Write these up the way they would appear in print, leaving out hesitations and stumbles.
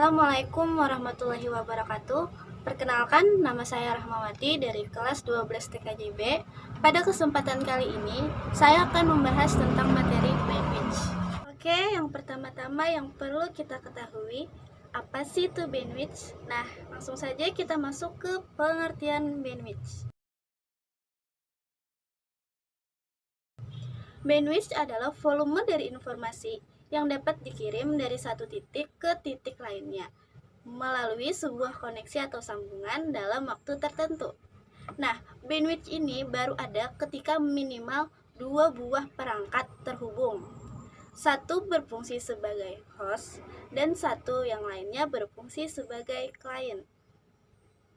Assalamualaikum warahmatullahi wabarakatuh. Perkenalkan, nama saya Rahmawati dari kelas 12 TKJB. Pada kesempatan kali ini, saya akan membahas tentang materi bandwidth. Oke, yang pertama-tama yang perlu kita ketahui, apa sih itu bandwidth? Nah, langsung saja kita masuk ke pengertian bandwidth. Bandwidth adalah volume dari informasi yang dapat dikirim dari satu titik ke titik lainnya melalui sebuah koneksi atau sambungan dalam waktu tertentu. Nah, bandwidth ini baru ada ketika minimal dua buah perangkat terhubung. Satu berfungsi sebagai host dan satu yang lainnya berfungsi sebagai klien.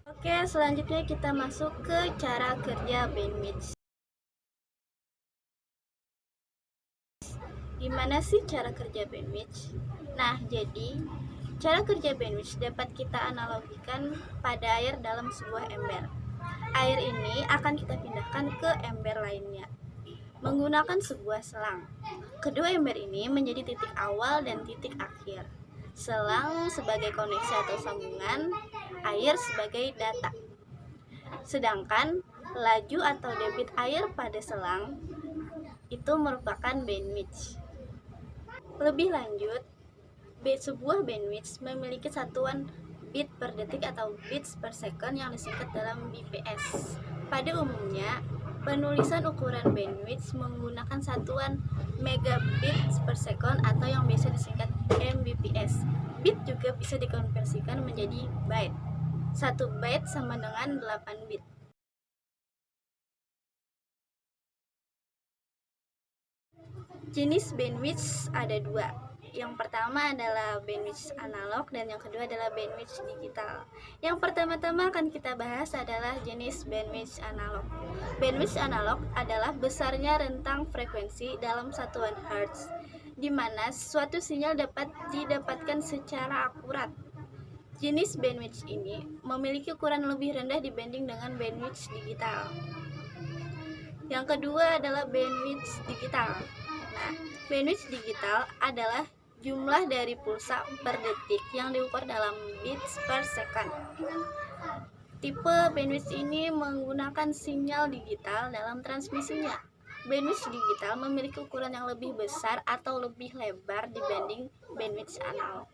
Oke, selanjutnya kita masuk ke cara kerja bandwidth. Gimana sih cara kerja bandwidth? Nah, jadi cara kerja bandwidth dapat kita analogikan pada air dalam sebuah ember. Air ini akan kita pindahkan ke ember lainnya menggunakan sebuah selang. Kedua ember ini menjadi titik awal dan titik akhir. Selang sebagai koneksi atau sambungan, air sebagai data. Sedangkan laju atau debit air pada selang itu merupakan bandwidth. Lebih lanjut, sebuah bandwidth memiliki satuan bit per detik atau bits per second yang disingkat dalam bps. Pada umumnya, penulisan ukuran bandwidth menggunakan satuan megabits per second atau yang biasa disingkat mbps. Bit juga bisa dikonversikan menjadi byte. 1 byte sama dengan 8 bit. Jenis bandwidth ada dua. Yang pertama adalah bandwidth analog dan yang kedua adalah bandwidth digital. Yang pertama-tama akan kita bahas adalah jenis bandwidth analog. Bandwidth analog adalah besarnya rentang frekuensi dalam satuan hertz, di mana suatu sinyal dapat didapatkan secara akurat. Jenis bandwidth ini memiliki ukuran lebih rendah dibanding dengan bandwidth digital. Yang kedua adalah bandwidth digital. Nah, bandwidth digital adalah jumlah dari pulsa per detik yang diukur dalam bits per second. Tipe bandwidth ini menggunakan sinyal digital dalam transmisinya. Bandwidth digital memiliki ukuran yang lebih besar atau lebih lebar dibanding bandwidth analog.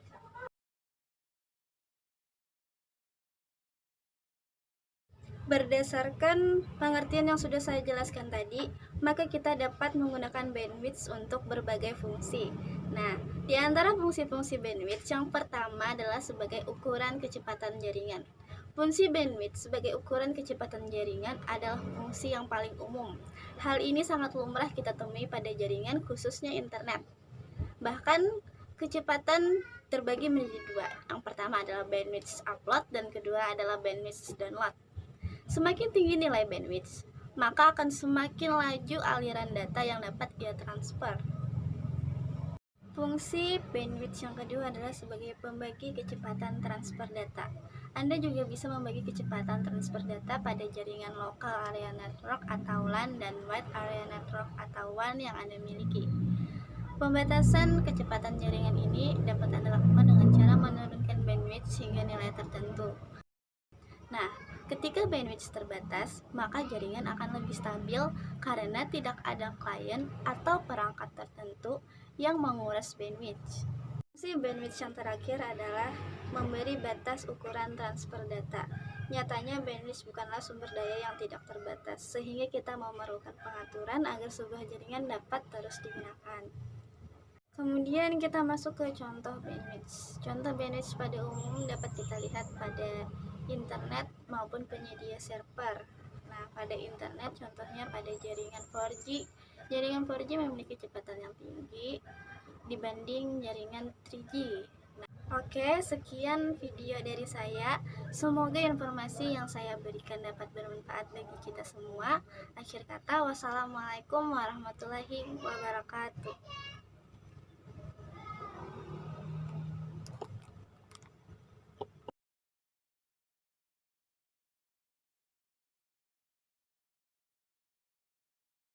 Berdasarkan pengertian yang sudah saya jelaskan tadi, maka kita dapat menggunakan bandwidth untuk berbagai fungsi. Nah, di antara fungsi-fungsi bandwidth yang pertama adalah sebagai ukuran kecepatan jaringan. Fungsi bandwidth sebagai ukuran kecepatan jaringan adalah fungsi yang paling umum. Hal ini sangat lumrah kita temui pada jaringan khususnya internet. Bahkan kecepatan terbagi menjadi dua. Yang pertama adalah bandwidth upload dan kedua adalah bandwidth download. Semakin tinggi nilai bandwidth, maka akan semakin laju aliran data yang dapat ia transfer. Fungsi bandwidth yang kedua adalah sebagai pembagi kecepatan transfer data. Anda juga bisa membagi kecepatan transfer data pada jaringan lokal area network atau LAN dan wide area network atau WAN yang Anda miliki. Pembatasan kecepatan jaringan ini dapat Anda lakukan dengan cara menurunkan bandwidth hingga nilai tertentu. Nah, ketika bandwidth terbatas, maka jaringan akan lebih stabil karena tidak ada klien atau perangkat tertentu yang menguras bandwidth. Fungsi bandwidth yang terakhir adalah memberi batas ukuran transfer data. Nyatanya bandwidth bukanlah sumber daya yang tidak terbatas, sehingga kita memerlukan pengaturan agar sebuah jaringan dapat terus digunakan. Kemudian kita masuk ke contoh bandwidth. Contoh bandwidth pada umum dapat kita lihat pada internet maupun penyedia server. Nah, pada internet contohnya pada jaringan 4G. Jaringan 4G memiliki kecepatan yang tinggi dibanding jaringan 3G. Nah, oke, sekian video dari saya. Semoga informasi yang saya berikan dapat bermanfaat bagi kita semua. Akhir kata, wassalamualaikum warahmatullahi wabarakatuh.